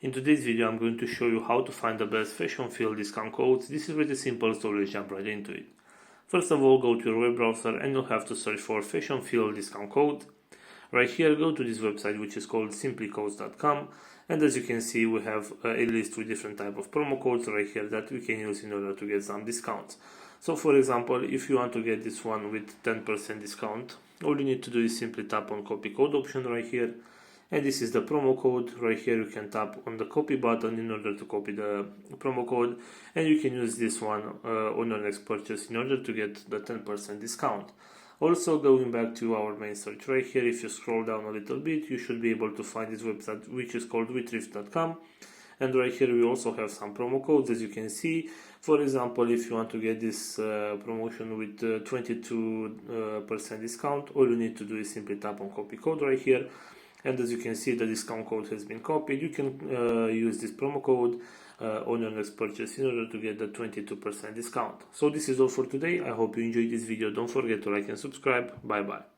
In today's video I'm going to show you how to find the best Fashionphile discount codes. This is really simple, so let's jump right into it. First of all, go to your web browser and you'll have to search for Fashionphile discount code. Right here, go to this website which is called simplycodes.com, and as you can see we have a list with different type of promo codes right here that we can use in order to get some discounts. So for example, if you want to get this one with 10% discount, all you need to do is simply tap on copy code option right here, and this is the promo code. Right here you can tap on the copy button in order to copy the promo code, and you can use this one on your next purchase in order to get the 10% discount. Also, going back to our main search right here, if you scroll down a little bit, you should be able to find this website which is called withrift.com, and right here we also have some promo codes, as you can see. For example, if you want to get this promotion with 22% discount, all you need to do is simply tap on copy code right here, and as you can see the discount code has been copied. You can use this promo code on your next purchase in order to get the 22% discount. So this is all for today. I hope you enjoyed this video. Don't forget to like and subscribe. Bye bye.